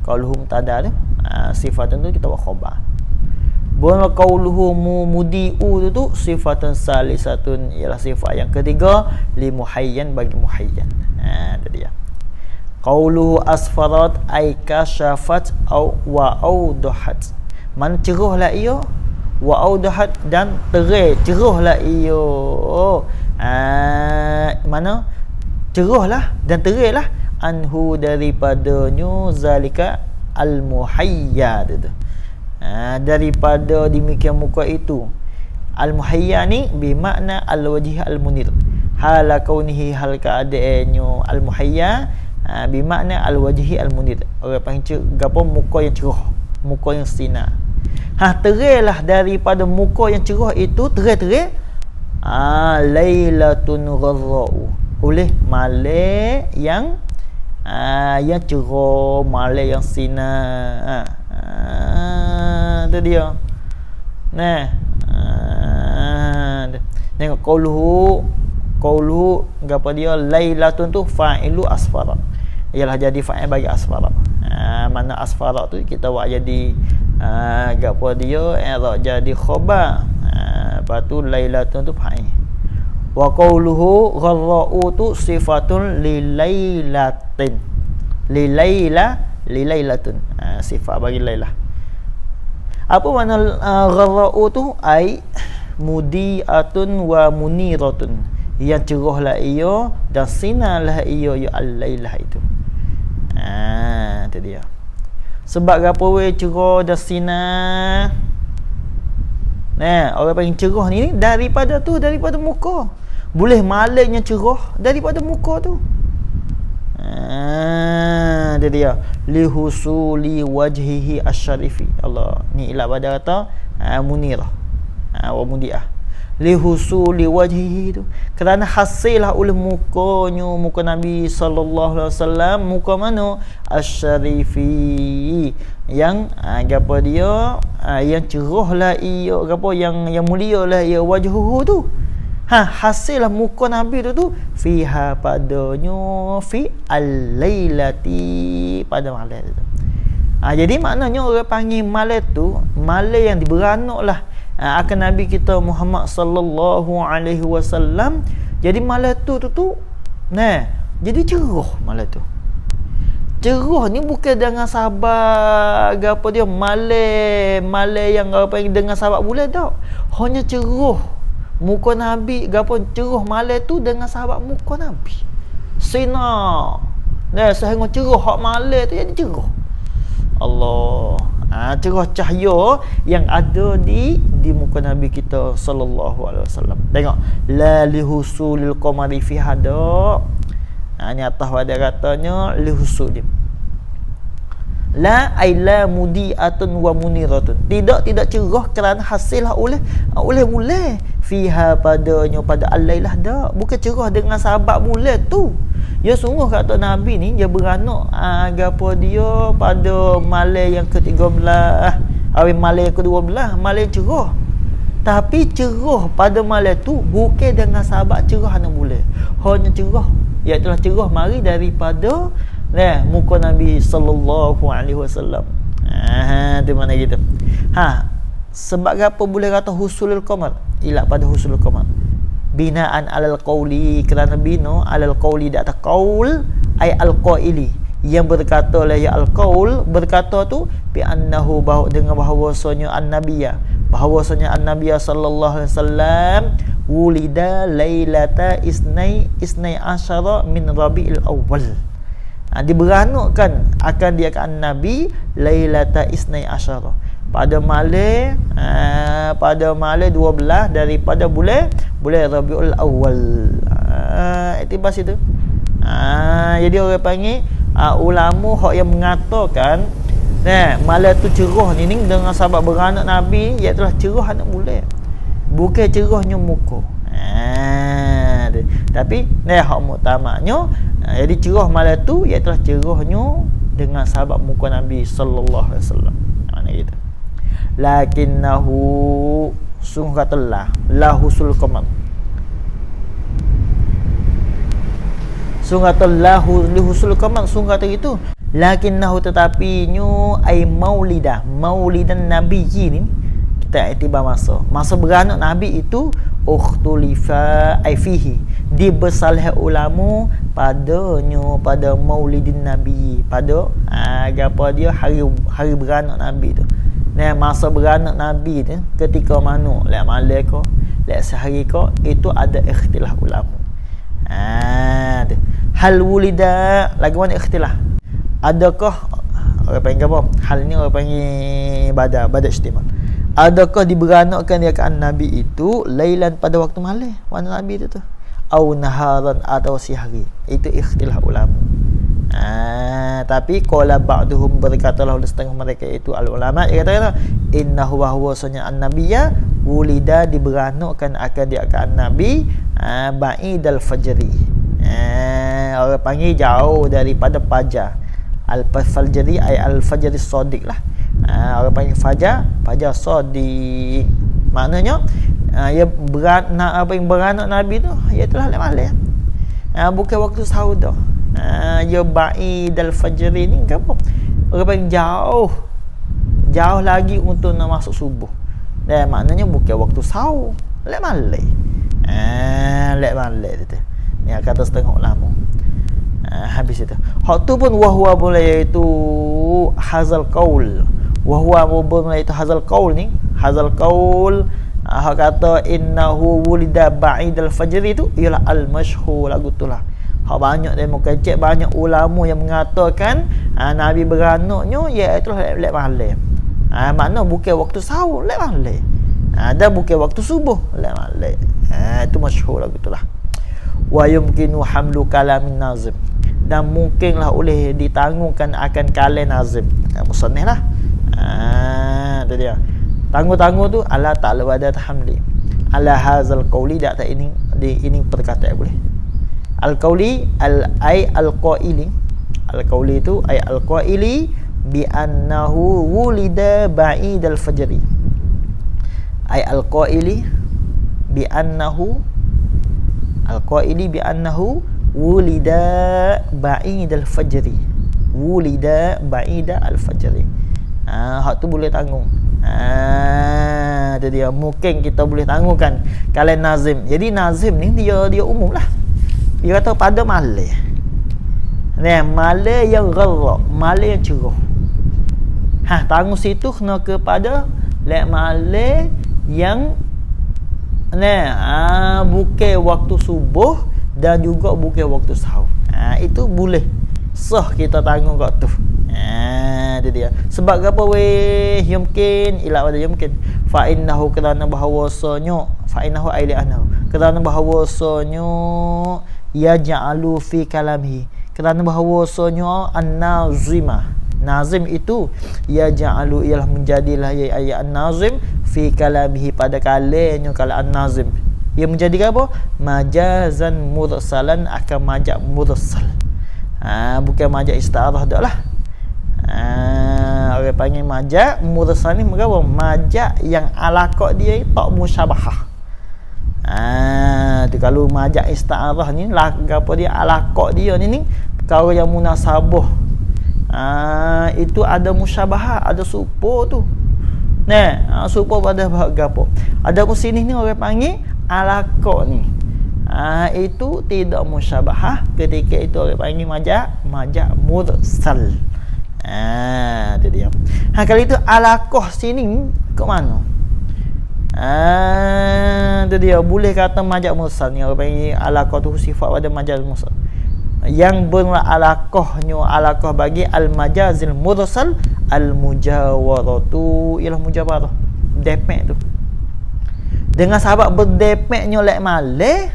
Qauluhum tada tu, sifatun tu kita buat khabar. Wa qauluhu mudi'u tu sifatun salisatun, ialah sifat yang ketiga li muhayyan, bagi muhayyan. Itu dia. Qauluhu asfarat ay kashafat wa awdahat, man cerahlah ia, wa awdahat, dan cerahlah ia. Mana cerahlah dan teranglah, anhu daripadanya, zalika al-muhayya tu. Daripada demikian muka itu. Al-muhayya ni bermakna al-wajih al-munir. Hal kaunihi, hal keadaannya al-muhayya bermakna al-wajih al-munir. Orang panggil gapo, muka yang cerah, muka yang sinar. Teranglah daripada muka yang cerah itu, terang. Lailatun gharra'u, oleh malam yang cerah, malam yang sinar. Itu dia. Tengok qauluhu apa dia, lailatun tu fa'ilu asfara, ialah jadi fa'il bagi asfara. Mana asfara tu kita buat jadi apa dia, i'rab jadi khabar. Lepas tu lailatun tu fa'il. Wa qauluhu gharra'u tu sifatun lilailatin, lilailatun, sifat bagi lailah. Apa makna gharra'u tu? Ai mudi'atun wa muniratun, yang cerahlah ia dan sinarlah ia al-lailah itu. Itu dia. Sebab apa we cerah dan sinar? Orang panggil cerah ni daripada muka. Boleh malamnya cerah daripada muka tu. Itu dia. Lihusuli wajhihi asyarifi. Allah ni ilah pada kata munirah wa mudiah. Lihusuli wajhihi tu, kerana hasillah oleh mukanya, muka Nabi sallallahu alaihi wasallam. Muka mana? Asyarifi, yang apa dia, yang cerahlah ia, apa yang mulialah ia, wajhuhu tu. Hasillah muka Nabi tu fiha, padanya, fi al-lailati, pada malam tu. Jadi maknanya orang panggil malam tu malam yang diberanaklah akan Nabi kita Muhammad sallallahu alaihi wasallam. Jadi malam tu jadi cerah malam tu. Cerah ni bukan dengan sahabat apa dia, malam yang apa yang dengan sahabat bulan tak. Hanya cerah muka Nabi, gapo cerah malam tu dengan sahabat muka Nabi. Sinar. Sehingga cerah hak malam tu jadi cerah. Allah. Cerah cahaya yang ada di muka Nabi kita sallallahu alaihi wasallam. Tengok, la lihusulil qamari fi hada. Ni atas pada katanya lihusul. La ay la mudiatun wa muniratun. Tidak cerah kerana hasil oleh mulai fiha padanya pada alailah dak. Bukan cerah dengan sahabat mulai tu. Ya sungguh kata Nabi ni dia beranak gapo dia pada malam yang ke-13, malam yang ke-12, malam cerah. Tapi cerah pada malam tu bukan dengan sahabat cerah nak boleh. Hanya cerah, iaitu cerah mari daripada muka Nabi sallallahu alaihi wasallam. Tu mana gitu. Sebab apa boleh kata husulul qamar? Ila pada husulul qamar. Binaan alal qauli, kerana bina alal qauli di atas qaul ay al-qaili, yang berkata lah ya al-qaul, berkata tu bi annahu dengan bahawasanya an-nabiyya, bahawasanya an-nabiyya sallallahu alaihi wasallam wulida lailata isnai asyara min rabiul awal. Diberanakkan akan dia kan Nabi lailata isnai asyara, pada malam 12 daripada bulan Rabiul Awal. Iktibas itu. Jadi orang panggil ulama hak yang mengatakan malam tu cerah ni dengan sahabat beranak Nabi, iaitu cerah anak bulan, bukan cerahnya muka. Tapi hak muktamadnya jadi cerah malam tu iaitu cerahnya dengan sahabat muka Nabi sallallahu alaihi wasallam. Mana gitu. Lakinnahu, sungguh katalah la husul qamar, sungguh katalah li husul qamar, sungguh kata itu. Lakinnahu, tetapinya ai maulidan nabiyyi ni kita iktibar masa beranak Nabi itu ukhtulifa ai fihi, dibersalah ulama pada maulidin Nabi, pada apa dia hari beranak Nabi tu. Masa beranak Nabi tu ketika mana, lek malam ke, lek sehari ke, itu ada ikhtilaf ulama. Hal wulida, lagu mana ikhtilaf? Adakah orang panggil apa? Hal ni orang panggil bada istimal. Adakah diberanakkan dia kan Nabi itu lailan pada waktu malam, mana Nabi itu tu? Au naharan atau sihari. Itu ikhtilaf ulama. Tapi qala ba'duhum, berkatalah oleh setengah mereka itu al-ulama, dia kata innahu wa huwasanya an-nabiyya wulida, diberanakkan akan dia akan Nabi ba'idal fajri. Orang panggil jauh daripada fajar. Al-fajri ay al-fajri shadiq lah. Orang panggil fajar shadiq. Maknanya ia beranak Nabi tu iaitu malam. Bukan waktu sahur dah. Ya ba'idal fajri ni apa? Orang panggil jauh lagi untuk nak masuk subuh. Maknanya bukan waktu sahur, lek malam. Lek malam tu. Ni kata setengah ulama. Habis itu. Hak tu pun wahwa boleh iaitu hazal qaul. Wahwa boleh iaitu hazal qaul ni. Hazal qaul hak kata innahu wulida ba'idal fajri tu ialah al-masyhur lagu tu lah. Hak banyak demokrat, banyak ulama yang mengatakan Nabi beranaknya iaitu lek malam. Makna bukan waktu sahur, lek malam. Dan bukan waktu subuh, lek malam. Itu masyhur lagu tu lah. Wa yumkinu hamlu kalamin nazim, dan mungkinlah oleh ditanggungkan akan kalam nazim. Musannif lah. Itu dia. Tangguh-tangguh tu ala ta'ala wa da hamli. Ala hazal qauli, dak tak ini perkataan boleh. Al-qauli ay al-qaili. Al-qauli itu ay al-qaili bi annahu wulida ba'idal fajri. Ay al-qaili bi annahu wulida ba'idal fajri. Wulida ba'ida al-fajri. Hak tu boleh tanggung. Itu dia. Mungkin kita boleh tanggungkan kalau nazim. Jadi nazim ni dia umum lah. Dia kata pada malam. Malam yang gharra, malam yang cerah. Tanggung situ kena kepada lek malam yang bukan waktu subuh dan juga bukan waktu sahur. Itu boleh sah kita tanggung kat tu. Itu dia. Sebab apa weh yumkin ila pada yumkin fa innahu, kerana bahawasanya fa innahu aili annahu, kerana bahawasanya yaj'alu fi kalamihi, kerana bahawasanya an-nazimah Nazim itu ya ja'alu ialah menjadilah ayat an-nazim fi kalamihi pada kalanya kalau an-nazim. Ia menjadi apa? Majazan mursalan akan majaz mursal. Bukan majaz isti'arah dak lah. Orang panggil majaz mursal ni apa? Majaz yang alaqah dia tak musyabahah. Tu kalau majaz isti'arah ni lah apa dia alaqah dia ni perkara yang munasabah. Itu ada musyabahah, ada serupa tu. Serupa pada gapo. Ada pun sini ni orang panggil alaqah ni. Itu tidak musyabahah, ketika itu orang panggil majaz mursal. Itu dia. Kalau itu alaqah sini ke mana? Itu dia, boleh kata majaz mursal ni orang panggil alaqah tu sifat pada majaz mursal. Yang beralaqahnya alaqah bagi al-majazil mursal al-mujawaratu, ialah mujawarah, depek tu. Dengan sahabat berdepeknya lek malih,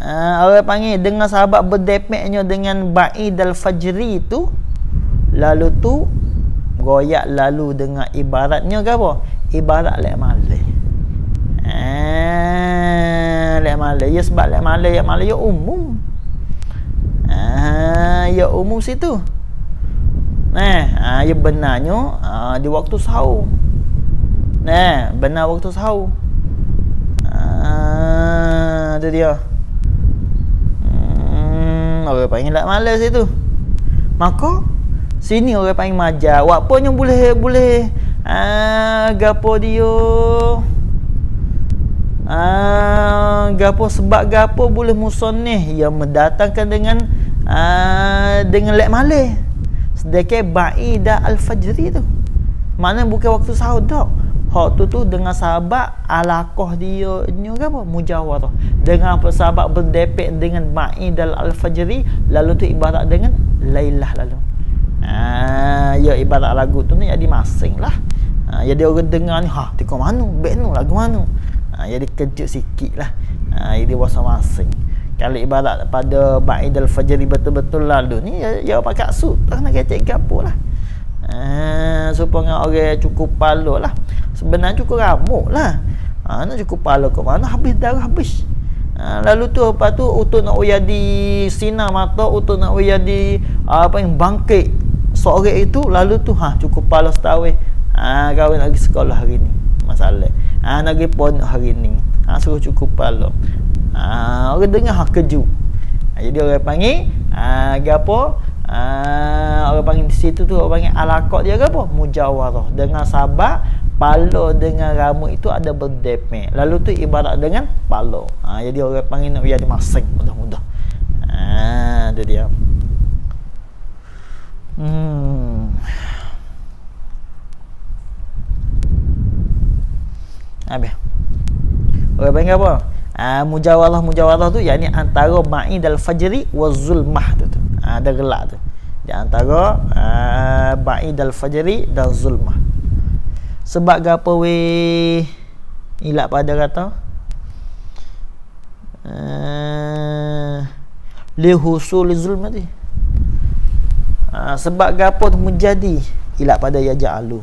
orang panggil dengan sahabat berdepeknya dengan ba'id al-fajri tu, lalu tu goyak lalu dengan ibaratnya ke apa? Ibarat lek malih. Lek malih ya, sebab lek malih ya umum. Ya umum situ. Ya benarnya di waktu sahur. Benar waktu sahur. Itu dia. Orang panggil lek malih situ. Maka sini orang panggil majaz. Wapanya boleh gapo dia? Gapo sebab gapo boleh musannif yang mendatangkan dengan lek malih. Sedekah ba'ida al-fajri tu. Maknanya bukan waktu sahur dak. Hak tu dengan sahabat alaqah dia ni apa? Mujawarah. Dengan sahabat berdepek dengan ba'ida al-fajri, lalu tu ibarat dengan lailah lalu. Ya ibarat lagu tu ni jadi masing lah. Jadi orang dengar ni, tiko mana? Bek nu lagu mana? Jadi kejut sikit lah. Jadi bahasa masing. Kalau ibarat pada ba'idal fajri betul-betul lalu ni, ya pakai sud tak nak kecek gapo lah. Supaya orang cukup palo lah. Sebenarnya cukup ramuk lah. Nak cukup palo ke mana? Habis darah habis. Lalu tu lepas tu untuk nak jadi sinar mata, untuk nak jadi apa yang bangkit sore itu, lalu tu cukup palo setahun. Kawan lagi sekolah hari ni masalah. Nak pergi pon hari ni. Suruh cukup palo. Orang dengar kejut. Jadi orang panggil gapo? Orang panggil di situ tu orang panggil alaqah dia gapo? Mujawarah. Dengan sahabat palo dengan rambut itu ada berdepek. Lalu tu ibarat dengan palo. Jadi orang panggil nak jadi masing mudah-mudah. Itu dia. Habis. Orang panggil apa? Mujawarah tu yakni antara ba'idal fajri wa zulmah tu. Ada gelak tu. Di antara ba'idal fajri dan zulmah. Sebab gapo we ilak pada kata li husul zulmah ni. Sebab gapo tu menjadi ilak pada ya ja'alu.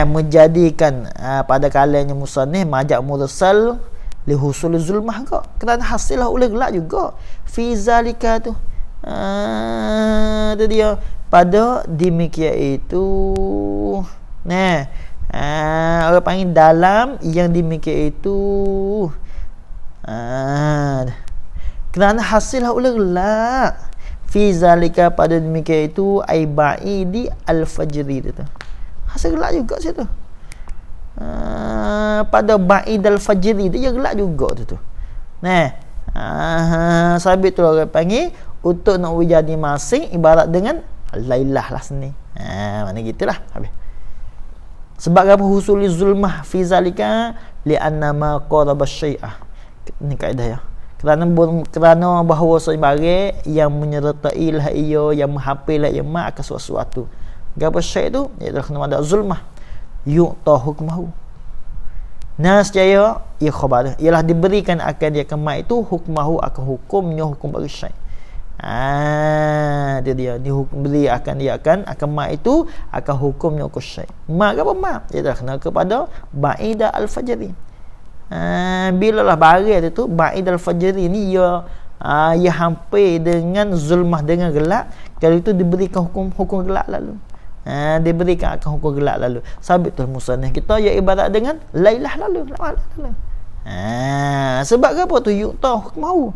Menjadikan pada kalanya musannif majaz mursal li husul zulmah kok, kerana hasillah oleh gelak juga fi zalika tu. Itu dia, pada demikian itu orang panggil dalam yang demikian itu kerana hasillah oleh gelak fi zalika, pada demikian itu ai ba'idi al-fajri tu. Hasil gelak juga situ. Pada ba'idal fajri dia gelak juga tu. Sabit tu orang panggil untuk nak jadi masing ibarat dengan lailah lah sini. Mana gitulah habis. Sebab apa husuli zulmah fi zalika li anna ma qaraba syai'ah. Ni kaedah ya. Kerana bahawa sebarang yang menyertai lah ia, yang menghapil lah ia mak akan sesuatu. Gapo syai' tu iaitu kena ada zulmah. Yu'ta hukmahu. Nasjaya ia khabar ialah diberikan akan dia kemak itu hukmahu akan hukumnya, hukum bagi syai'. Dia beri akan mak itu akan hukumnya hukum syai. Mak apa mak? Dia dah kena kepada ba'idah al-fajri. Bila lah baris tu ba'idah al-fajri ni ia hampir dengan zulmah, dengan gelap, kalau itu diberikan hukum gelap lalu. Diberikan akan hukum gelap lalu. Sabitul musannaf kita ia ibarat dengan lailah lalu. Sebab apa tu yu'ta hukmahu?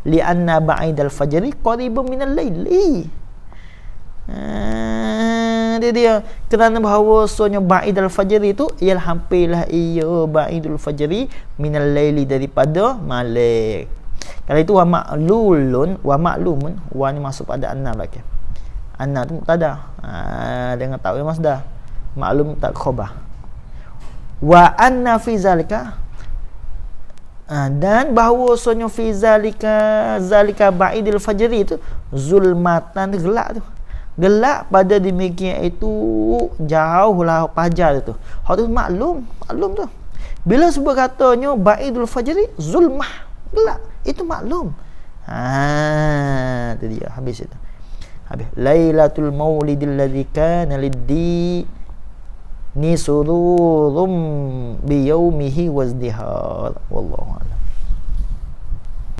Li'anna ba'idal fajri qaribun minal laili. Dia kerana bahawa soalnya ba'idal fajri itu ialah hampirlah ba'idul fajri minal laili, daripada malam. Kalau itu wa ma'lumun, wa ni masuk pada anna bagi. Anna tu mubtada. Dengan ta'wil masdar. Ma'lum tak khabar. Wa anna fi zalika, dan bahawa sonyo fi zalika ba'idil fajri itu zulmatan, gelap tu. Gelap pada demikian itu jauhlah fajar tu. Hak tu maklum tu. Bila sebut katanya ba'idul fajri zulmah, gelap, itu maklum. Itu dia, habis itu. Habis lailatul maulidil ladzi kana liddi ni sururum bi yaumihi wazdihar, wallahu a'lam.